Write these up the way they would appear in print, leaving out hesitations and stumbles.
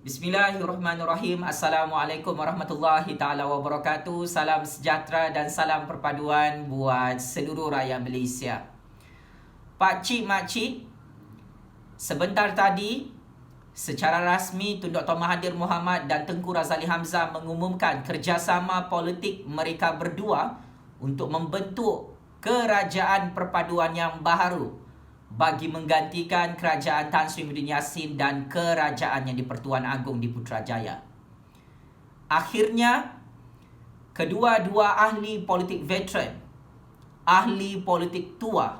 Bismillahirrahmanirrahim. Assalamualaikum warahmatullahi taala wabarakatuh. Salam sejahtera dan salam perpaduan buat seluruh rakyat Malaysia. Pak cik, mak cik, sebentar tadi secara rasmi Tun Dr. Mahathir Mohamad dan Tengku Razali Hamzah mengumumkan kerjasama politik mereka berdua untuk membentuk kerajaan perpaduan yang baharu bagi menggantikan kerajaan Tan Sri Muhyiddin Yassin dan kerajaan yang di Pertuan Agong di Putrajaya. Akhirnya, kedua-dua ahli politik veteran, ahli politik tua,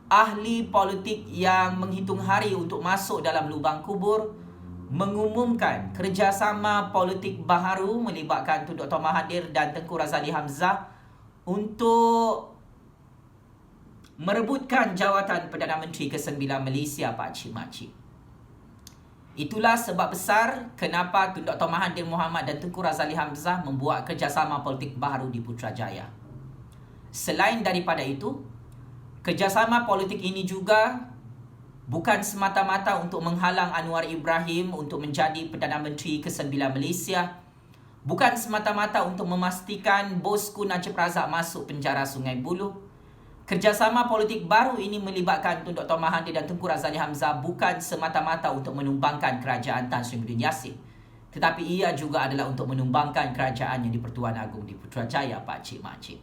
ahli politik yang menghitung hari untuk masuk dalam lubang kubur, mengumumkan kerjasama politik baharu melibatkan Tun Dr. Mahathir dan Tengku Razali Hamzah untuk merebutkan jawatan Perdana Menteri ke-9 Malaysia, Pak Cik Makcik. Itulah sebab besar kenapa Tun Dr. Mahathir Mohamad dan Tengku Razali Hamzah membuat kerjasama politik baharu di Putrajaya. Selain daripada itu, kerjasama politik ini juga bukan semata-mata untuk menghalang Anwar Ibrahim untuk menjadi Perdana Menteri ke-9 Malaysia, bukan semata-mata untuk memastikan bosku Najib Razak masuk penjara Sungai Buloh. Kerjasama politik baru ini melibatkan Tun Dr. Mahathir dan Tengku Razali Hamzah bukan semata-mata untuk menumbangkan kerajaan Tan Sri Muhyiddin Yassin, tetapi ia juga adalah untuk menumbangkan kerajaan yang di Pertuan Agong di Putrajaya, Pak Cik Makcik.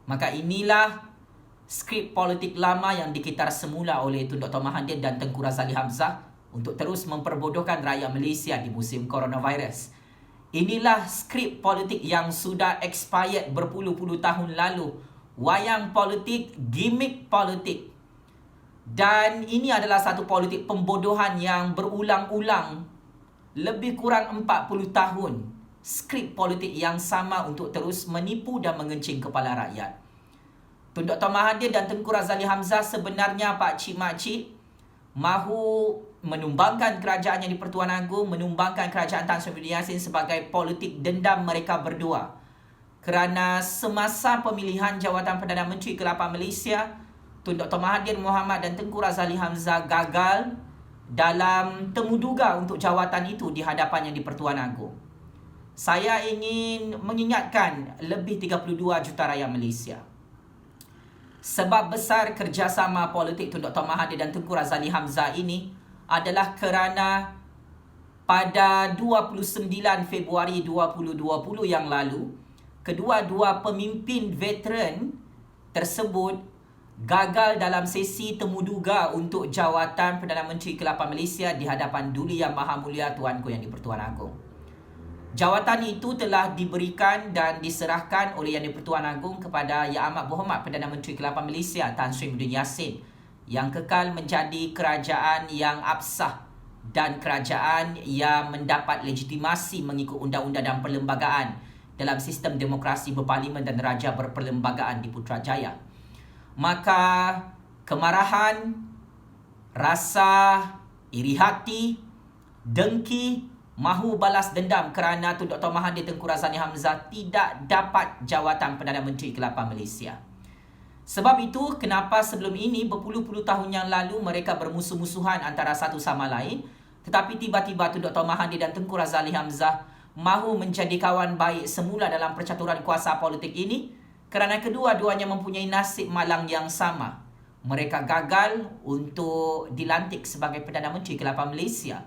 Maka inilah skrip politik lama yang dikitar semula oleh Tun Dr. Mahathir dan Tengku Razali Hamzah untuk terus memperbodohkan rakyat Malaysia di musim coronavirus. Inilah skrip politik yang sudah expired berpuluh-puluh tahun lalu. Wayang politik, gimmick politik. Dan ini adalah satu politik pembodohan yang berulang-ulang lebih kurang 40 tahun. Skrip politik yang sama untuk terus menipu dan mengencing kepala rakyat. Tun Dr. Mahathir dan Tengku Razali Hamzah sebenarnya, Pak Cik Makcik, mahu menumbangkan kerajaan yang di Pertuan Agong, menumbangkan kerajaan Tan Sri Muhyiddin Yassin sebagai politik dendam mereka berdua. Kerana semasa pemilihan jawatan Perdana Menteri ke-8 Malaysia, Tun Dr. Mahathir Mohamad dan Tengku Razali Hamzah gagal dalam temuduga untuk jawatan itu di hadapan yang di Pertuan Agong. Saya ingin mengingatkan lebih 32 juta rakyat Malaysia. Sebab besar kerjasama politik Tun Dr. Mahathir dan Tengku Razali Hamzah ini adalah kerana pada 29 Februari 2020 yang lalu, kedua-dua pemimpin veteran tersebut gagal dalam sesi temuduga untuk jawatan Perdana Menteri ke-8 Malaysia di hadapan Duli Yang Maha Mulia Tuanku yang di Pertuan Agong. Jawatan itu telah diberikan dan diserahkan oleh Yang di-Pertuan Agong kepada Yang Amat Berhormat Perdana Menteri ke-8 Malaysia Tan Sri Muhyiddin Yassin yang kekal menjadi kerajaan yang absah dan kerajaan yang mendapat legitimasi mengikut undang-undang dan perlembagaan dalam sistem demokrasi berparlimen dan raja berperlembagaan di Putrajaya. Maka kemarahan, rasa iri hati, dengki, mahu balas dendam kerana Tun Dr. Mahathir Tengku Razali Hamzah tidak dapat jawatan Perdana Menteri ke-8 Malaysia. Sebab itu kenapa sebelum ini berpuluh-puluh tahun yang lalu mereka bermusuh-musuhan antara satu sama lain, tetapi tiba-tiba Tun Dr. Mahathir dan Tengku Razali Hamzah mahu menjadi kawan baik semula dalam percaturan kuasa politik ini kerana kedua-duanya mempunyai nasib malang yang sama. Mereka gagal untuk dilantik sebagai Perdana Menteri ke-8 Malaysia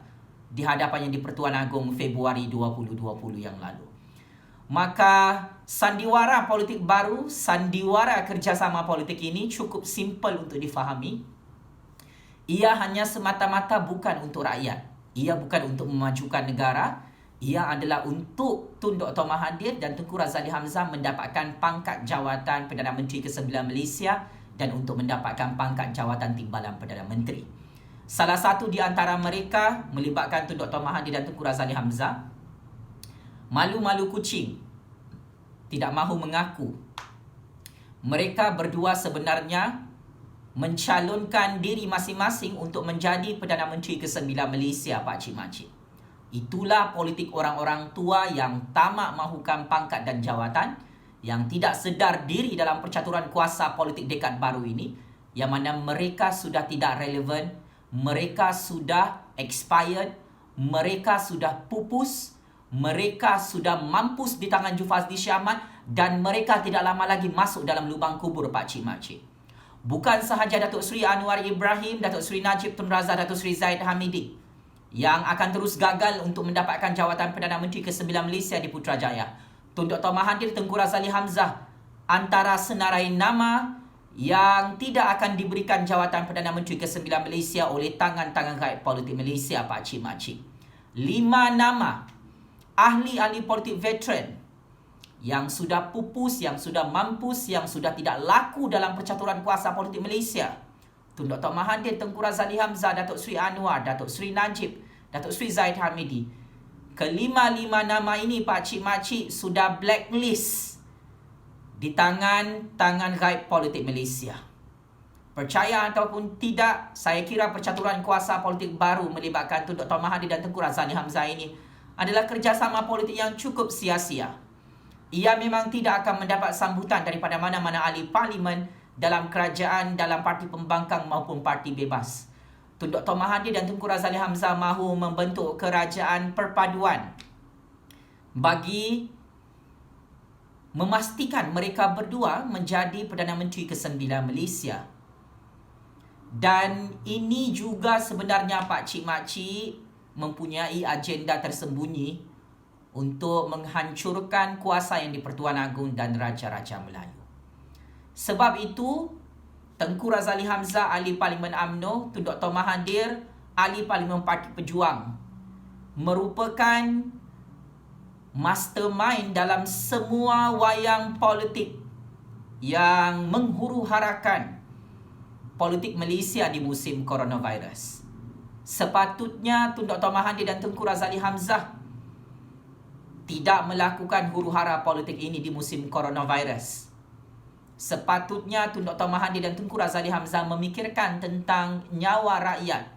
di hadapan yang di Pertuan Agong Februari 2020 yang lalu. Maka sandiwara politik baru, sandiwara kerjasama politik ini cukup simple untuk difahami. Ia hanya semata-mata bukan untuk rakyat. Ia bukan untuk memajukan negara. Ia adalah untuk Tun Dr. Mahathir dan Tengku Razali Hamzah mendapatkan pangkat jawatan Perdana Menteri ke-9 Malaysia dan untuk mendapatkan pangkat jawatan timbalan Perdana Menteri. Salah satu di antara mereka melibatkan Tun Dr. Mahathir dan Tengku Razali Hamzah. Malu-malu kucing, tidak mahu mengaku. Mereka berdua sebenarnya mencalonkan diri masing-masing untuk menjadi Perdana Menteri ke-9 Malaysia, Pak Cik Makcik. Itulah politik orang-orang tua yang tamak mahukan pangkat dan jawatan, yang tidak sedar diri dalam percaturan kuasa politik dekad baru ini, yang mana mereka sudah tidak relevan, mereka sudah expired, mereka sudah pupus, mereka sudah mampus di tangan Jufazli Syahmat dan mereka tidak lama lagi masuk dalam lubang kubur Pak Cik Mak Cik. Bukan sahaja Datuk Seri Anwar Ibrahim, Datuk Seri Najib Tun Razak, Datuk Seri Zahid Hamidi yang akan terus gagal untuk mendapatkan jawatan Perdana Menteri ke-9 Malaysia di Putrajaya. Tun Dr. Mahathir Tengku Razali Hamzah antara senarai nama yang tidak akan diberikan jawatan Perdana Menteri ke-9 Malaysia oleh tangan-tangan gaib politik Malaysia Pak Cik Mak Cik. 5 nama ahli-ahli politik veteran yang sudah pupus, yang sudah mampus, yang sudah tidak laku dalam percaturan kuasa politik Malaysia. Tun Dr. Mahathir Tengku Razali Hamzah, Datuk Seri Anwar, Datuk Seri Najib, Datuk Seri Zahid Hamidi. Kelima-lima nama ini Pak Cik Mak Cik sudah blacklist di tangan gaib politik Malaysia. Percaya ataupun tidak, saya kira percaturan kuasa politik baru melibatkan Tun Dr. Mahathir dan Tengku Razali Hamzah ini adalah kerjasama politik yang cukup sia-sia. Ia memang tidak akan mendapat sambutan daripada mana-mana ahli parlimen dalam kerajaan, dalam parti pembangkang maupun parti bebas. Tun Dr. Mahathir dan Tengku Razali Hamzah mahu membentuk kerajaan perpaduan bagi memastikan mereka berdua menjadi Perdana Menteri ke-9 Malaysia. Dan ini juga sebenarnya Pak Cik Mak Cik mempunyai agenda tersembunyi untuk menghancurkan kuasa yang di Pertuan Agong dan Raja-Raja Melayu. Sebab itu, Tengku Razali Hamzah, ahli Parlimen UMNO, Tun Dr. Mahathir, ahli Parlimen Parti Pejuang, merupakan mastermind dalam semua wayang politik yang menghuru-harakan politik Malaysia di musim coronavirus. Sepatutnya Tun Dr. Mahathir dan Tengku Razali Hamzah tidak melakukan huru-hara politik ini di musim coronavirus. Sepatutnya Tun Dr. Mahathir dan Tengku Razali Hamzah memikirkan tentang nyawa rakyat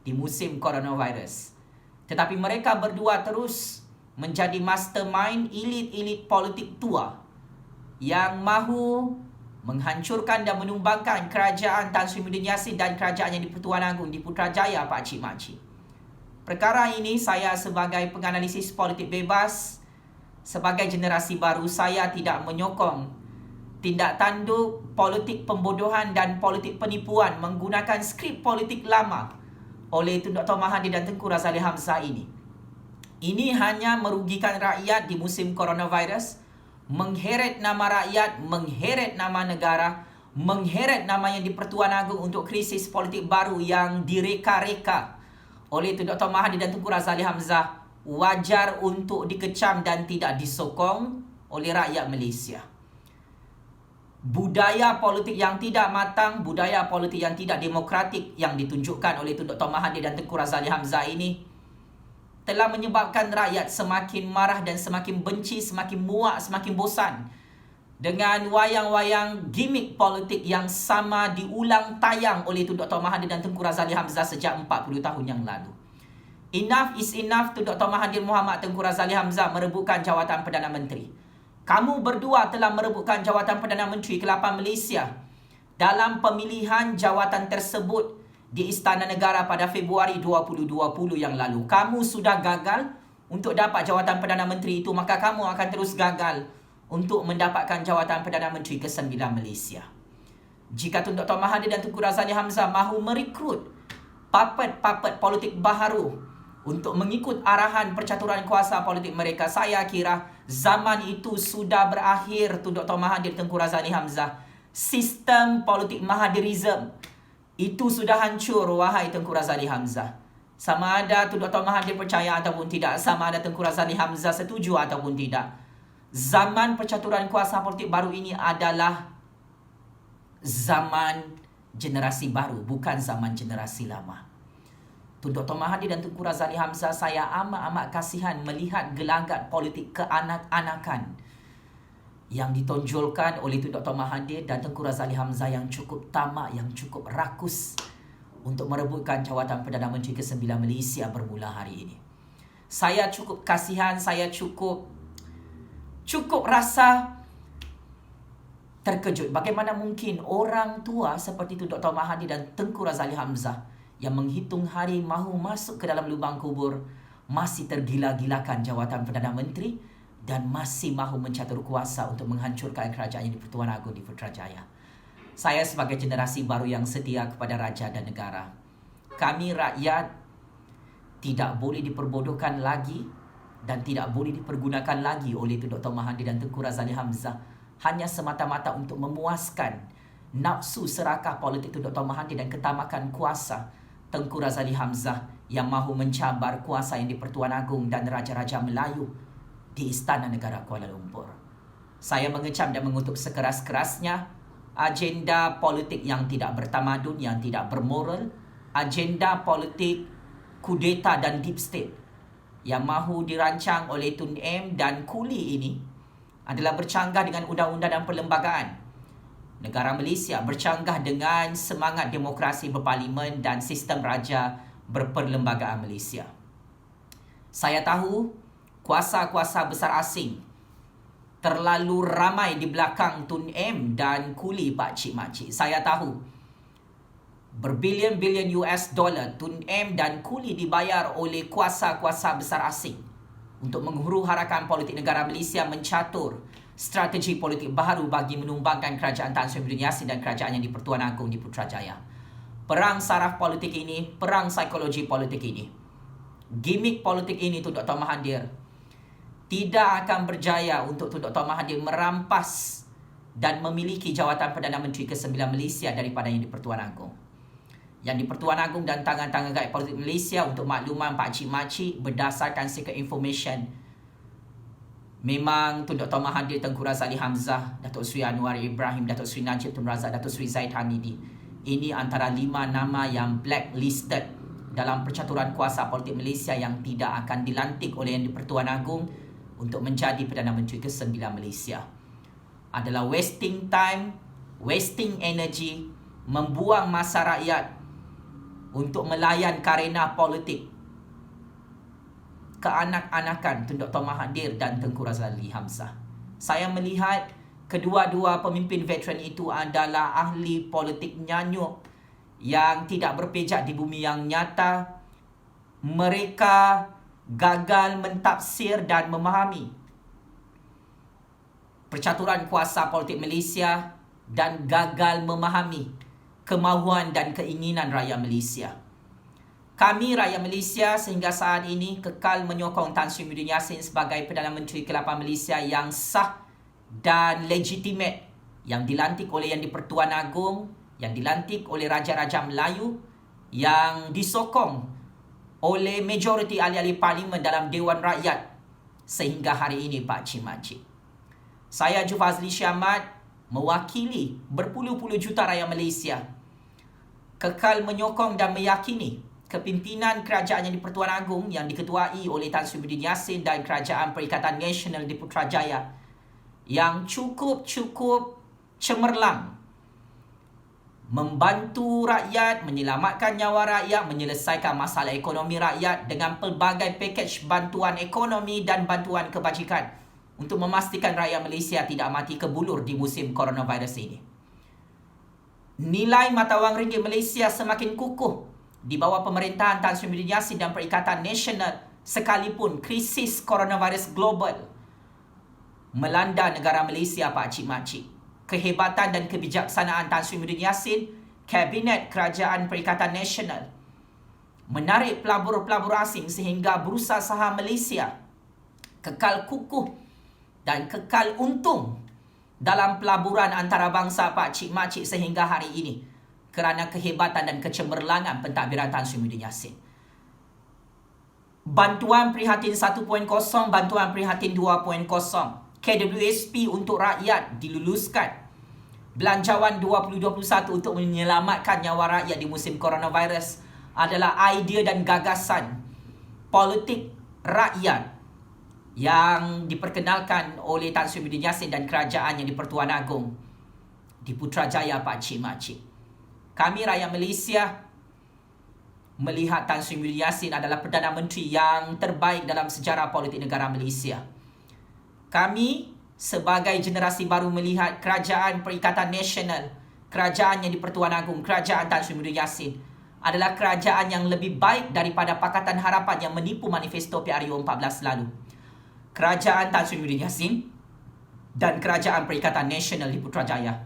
di musim coronavirus. Tetapi mereka berdua terus menjadi mastermind elit-elit politik tua yang mahu menghancurkan dan menumbangkan kerajaan Tan Sri Muhyiddin Yassin dan kerajaan yang di Pertuan Agong di Putrajaya Pak Cik Mak Cik. Perkara ini saya sebagai penganalisis politik bebas, sebagai generasi baru, saya tidak menyokong tindak tanduk politik pembodohan dan politik penipuan menggunakan skrip politik lama oleh Tun Dr. Mahathir dan Tengku Razali Hamzah ini. Ini hanya merugikan rakyat di musim coronavirus, mengheret nama rakyat, mengheret nama negara, mengheret nama yang di Pertuan Agong untuk krisis politik baru yang direka-reka oleh Tun Dr. Mahathir dan Tengku Razali Hamzah. Wajar untuk dikecam dan tidak disokong oleh rakyat Malaysia. Budaya politik yang tidak matang, budaya politik yang tidak demokratik yang ditunjukkan oleh Tun Dr. Mahathir dan Tengku Razali Hamzah ini telah menyebabkan rakyat semakin marah dan semakin benci, semakin muak, semakin bosan dengan wayang-wayang gimmick politik yang sama diulang tayang oleh Tun Dr. Mahathir dan Tengku Razali Hamzah sejak 40 tahun yang lalu. Enough is enough. Tun Dr. Mahathir Mohamad Tengku Razali Hamzah merebutkan jawatan Perdana Menteri. Kamu berdua telah merebutkan jawatan Perdana Menteri ke-8 Malaysia dalam pemilihan jawatan tersebut di Istana Negara pada Februari 2020 yang lalu. Kamu sudah gagal untuk dapat jawatan Perdana Menteri itu, maka kamu akan terus gagal untuk mendapatkan jawatan Perdana Menteri ke-9 Malaysia. Jika Tun Dr. Mahathir dan Tengku Razali Hamzah mahu merekrut puppet politik baharu untuk mengikut arahan percaturan kuasa politik mereka, saya kira zaman itu sudah berakhir. Tun Dr. Mahathir Tengku Razali Hamzah, sistem politik Mahathirism itu sudah hancur, wahai Tengku Razali Hamzah. Sama ada Tun Dr. Mahathir percaya ataupun tidak, sama ada Tengku Razali Hamzah setuju ataupun tidak, zaman percaturan kuasa politik baru ini adalah zaman generasi baru, bukan zaman generasi lama. Tun Dr. Mahathir dan Tengku Razali Hamzah, saya amat-amat kasihan melihat gelagat politik keanak-anakan yang ditonjolkan oleh Tun Dr. Mahathir dan Tengku Razali Hamzah yang cukup tamak, yang cukup rakus untuk merebutkan jawatan Perdana Menteri ke-9 Malaysia bermula hari ini. Saya cukup kasihan, saya cukup rasa terkejut. Bagaimana mungkin orang tua seperti Tun Dr. Mahathir dan Tengku Razali Hamzah yang menghitung hari mahu masuk ke dalam lubang kubur, masih tergila-gilakan jawatan Perdana Menteri dan masih mahu mencatur kuasa untuk menghancurkan kerajaan yang di-Pertuan Agong di Putrajaya. Saya sebagai generasi baru yang setia kepada raja dan negara, kami rakyat tidak boleh diperbodohkan lagi dan tidak boleh dipergunakan lagi oleh Dr. Mahathir dan Tengku Razali Hamzah hanya semata-mata untuk memuaskan nafsu serakah politik Dr. Mahathir dan ketamakan kuasa Tengku Razali Hamzah yang mahu mencabar kuasa yang di-Pertuan Agong dan Raja-Raja Melayu di Istana Negara Kuala Lumpur. Saya mengecam dan mengutuk sekeras-kerasnya agenda politik yang tidak bertamadun, yang tidak bermoral, agenda politik kudeta dan deep state yang mahu dirancang oleh Tun M dan Kuli ini adalah bercanggah dengan undang-undang dan perlembagaan negara Malaysia, bercanggah dengan semangat demokrasi berparlimen dan sistem raja berperlembagaan Malaysia. Saya tahu kuasa-kuasa besar asing terlalu ramai di belakang Tun M dan Kuli Pak Cik Makcik. Saya tahu berbilion-bilion US dollar Tun M dan Kuli dibayar oleh kuasa-kuasa besar asing untuk menghuru-harakan politik negara Malaysia mencatur strategi politik baru bagi menumbangkan kerajaan Tan Sri Muhyiddin Yassin dan kerajaan yang di-Pertuan Agong di Putrajaya. Perang saraf politik ini, perang psikologi politik ini, gimmick politik ini Tun Dr. Mahathir tidak akan berjaya untuk Tun Dr. Mahathir merampas dan memiliki jawatan Perdana Menteri ke-9 Malaysia daripada yang di-Pertuan Agong. Yang di-Pertuan Agong dan tangan-tangan gaib politik Malaysia, untuk makluman Pak Cik Makcik, berdasarkan secret information, memang Tun Dr. Mahathir, Tengku Razali Hamzah, Datuk Seri Anwar Ibrahim, Datuk Seri Najib Tun Razak, Datuk Seri Zaid Hamidi. Ini antara 5 nama yang blacklisted dalam percaturan kuasa politik Malaysia yang tidak akan dilantik oleh yang di-Pertuan Agong untuk menjadi Perdana Menteri ke-9 Malaysia. Adalah wasting time, wasting energy, membuang masa rakyat untuk melayan karena politik keanak-anakan Tun Dr. Mahathir dan Tengku Razali Hamzah. Saya melihat kedua-dua pemimpin veteran itu adalah ahli politik nyanyuk yang tidak berpijak di bumi yang nyata. Mereka gagal mentafsir dan memahami percaturan kuasa politik Malaysia dan gagal memahami kemahuan dan keinginan rakyat Malaysia. Kami rakyat Malaysia sehingga saat ini kekal menyokong Tan Sri Muhyiddin Yassin sebagai Perdana Menteri ke-8 Malaysia yang sah dan legitimate, yang dilantik oleh yang di-Pertuan Agong, yang dilantik oleh Raja-Raja Melayu, yang disokong oleh majoriti ahli-ahli parlimen dalam Dewan Rakyat sehingga hari ini Pak Cik Makcik. Saya Jufazli Syamat mewakili berpuluh-puluh juta rakyat Malaysia kekal menyokong dan meyakini kepimpinan kerajaan yang di-Pertuan Agong yang diketuai oleh Tan Sri Muhyiddin Yassin dan Kerajaan Perikatan Nasional di Putrajaya yang cukup cemerlang membantu rakyat, menyelamatkan nyawa rakyat, menyelesaikan masalah ekonomi rakyat dengan pelbagai pakej bantuan ekonomi dan bantuan kebajikan untuk memastikan rakyat Malaysia tidak mati kebulur di musim coronavirus ini. Nilai mata wang ringgit Malaysia semakin kukuh di bawah pemerintahan Tan Sri Muhyiddin Yassin dan Perikatan Nasional sekalipun krisis coronavirus global melanda negara Malaysia Pak Cik Makcik. Kehebatan dan kebijaksanaan Tan Sri Muhyiddin Yassin, Kabinet Kerajaan Perikatan Nasional menarik pelabur-pelabur asing sehingga bursa saham Malaysia kekal kukuh dan kekal untung dalam pelaburan antarabangsa Pak Cik Makcik sehingga hari ini kerana kehebatan dan kecemerlangan pentadbiran Tan Sri Muhyiddin Yassin. Bantuan prihatin 1.0, bantuan prihatin 2.0, KWSP untuk rakyat diluluskan. Belanjawan 2021 untuk menyelamatkan nyawa rakyat di musim coronavirus adalah idea dan gagasan politik rakyat yang diperkenalkan oleh Tan Sri Muhyiddin Yassin dan kerajaan yang di-Pertuan Agong di Putrajaya Pak Cik Makcik. Kami rakyat Malaysia melihat Tan Sri Muhyiddin Yassin adalah Perdana Menteri yang terbaik dalam sejarah politik negara Malaysia. Kami sebagai generasi baru melihat Kerajaan Perikatan Nasional, kerajaan yang di-Pertuan Agong, kerajaan Tan Sri Muhyiddin Yassin adalah kerajaan yang lebih baik daripada Pakatan Harapan yang menipu manifesto PRU 14 lalu. Kerajaan Tan Sri Muhyiddin Yassin dan Kerajaan Perikatan Nasional di Putrajaya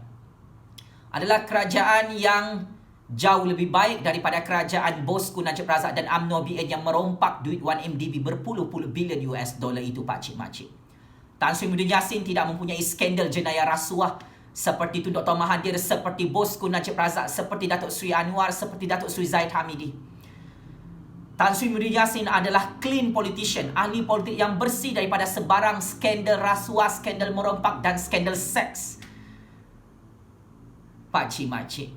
adalah kerajaan yang jauh lebih baik daripada kerajaan bosku Najib Razak dan UMNO BN yang merompak duit 1MDB berpuluh-puluh bilion US dollar itu, pakcik-makcik. Tan Sri Muhyiddin Yassin tidak mempunyai skandal jenayah rasuah seperti Tun Dr. Mahathir, seperti bosku Najib Razak, seperti Datuk Seri Anwar, seperti Datuk Seri Zahid Hamidi. Tan Sri Muhyiddin Yassin adalah clean politician, ahli politik yang bersih daripada sebarang skandal rasuah, skandal merompak dan skandal seks. Pakcik-makcik,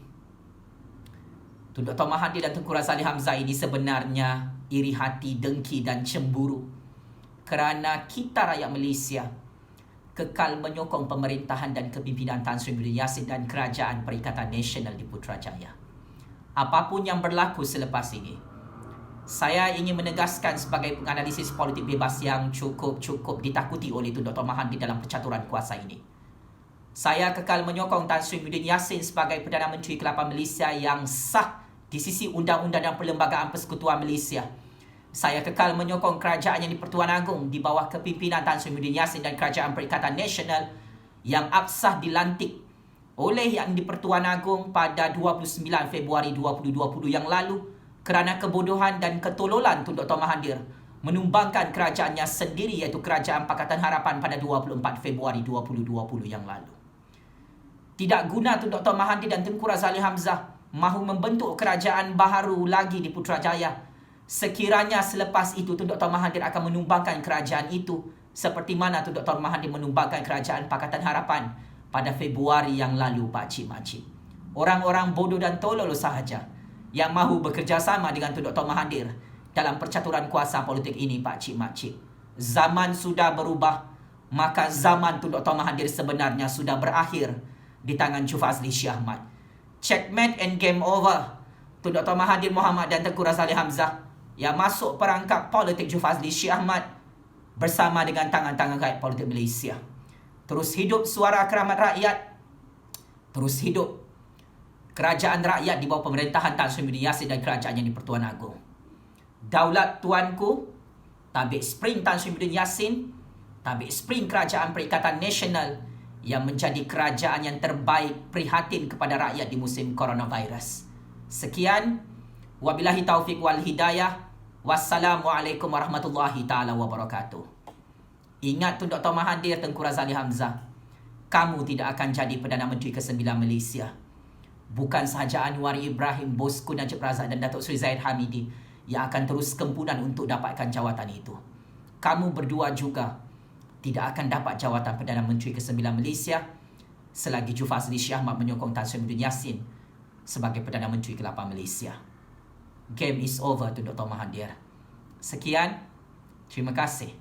Tun Dr. Mahathir dan Tengku Razaleigh Hamzah ini sebenarnya iri hati, dengki dan cemburu kerana kita rakyat Malaysia kekal menyokong pemerintahan dan kepimpinan Tan Sri Muhyiddin Yassin dan Kerajaan Perikatan Nasional di Putrajaya. Apapun yang berlaku selepas ini, saya ingin menegaskan sebagai penganalisis politik bebas yang cukup ditakuti oleh Tun Dr. Mahathir dalam percaturan kuasa ini. Saya kekal menyokong Tan Sri Muhyiddin Yassin sebagai Perdana Menteri ke-8 Malaysia yang sah di sisi undang-undang dan Perlembagaan Persekutuan Malaysia. Saya kekal menyokong kerajaan yang di-Pertuan Agong di bawah kepimpinan Tan Sri Muhyiddin Yassin dan Kerajaan Perikatan Nasional yang absah dilantik oleh Yang di-Pertuan Agong pada 29 Februari 2020 yang lalu kerana kebodohan dan ketololan Tun Dr. Mahathir menumbangkan kerajaannya sendiri, iaitu Kerajaan Pakatan Harapan pada 24 Februari 2020 yang lalu. Tidak guna Tun Dr. Mahathir dan Tengku Razaleigh Hamzah mahu membentuk kerajaan baharu lagi di Putrajaya sekiranya selepas itu Tun Dr. Mahathir akan menumbangkan kerajaan itu seperti mana Tun Dr. Mahathir menumbangkan Kerajaan Pakatan Harapan pada Februari yang lalu, pakcik-makcik. Orang-orang bodoh dan tolol sahaja yang mahu bekerjasama dengan Tun Dr. Mahathir dalam percaturan kuasa politik ini, pakcik-makcik. Zaman sudah berubah, maka zaman Tun Dr. Mahathir sebenarnya sudah berakhir di tangan Jufazli Shah Ahmad. Checkmate and game over. Tun Dr. Mahathir Mohamad dan Tengku Razaleigh Hamzah yang masuk perangkap politik Jufazli Shah Ahmad bersama dengan tangan-tangan gaib politik Malaysia. Terus hidup suara keramat rakyat. Terus hidup kerajaan rakyat di bawah pemerintahan Tan Sri Muhyiddin Yassin dan kerajaan yang di-Pertuan Agong. Daulat tuanku, tabik spring Tan Sri Muhyiddin Yassin, tabik spring Kerajaan Perikatan Nasional yang menjadi kerajaan yang terbaik prihatin kepada rakyat di musim coronavirus. Sekian, wabillahi taufiq wal hidayah. Wassalamualaikum warahmatullahi ta'ala wabarakatuh. Ingat Tun Dr. Mahathir, Tengku Razaleigh Hamzah, kamu tidak akan jadi Perdana Menteri ke-9 Malaysia. Bukan sahaja Anwar Ibrahim, bosku Najib Razak dan Datuk Seri Zahid Hamidi yang akan terus kempunan untuk dapatkan jawatan itu. Kamu berdua juga tidak akan dapat jawatan Perdana Menteri ke-9 Malaysia selagi Jufazli Shah Ahmad menyokong Tan Sri Muhyiddin Yassin sebagai Perdana Menteri ke-8 Malaysia. Game is over, Tun Dr. Mahathir. Sekian, terima kasih.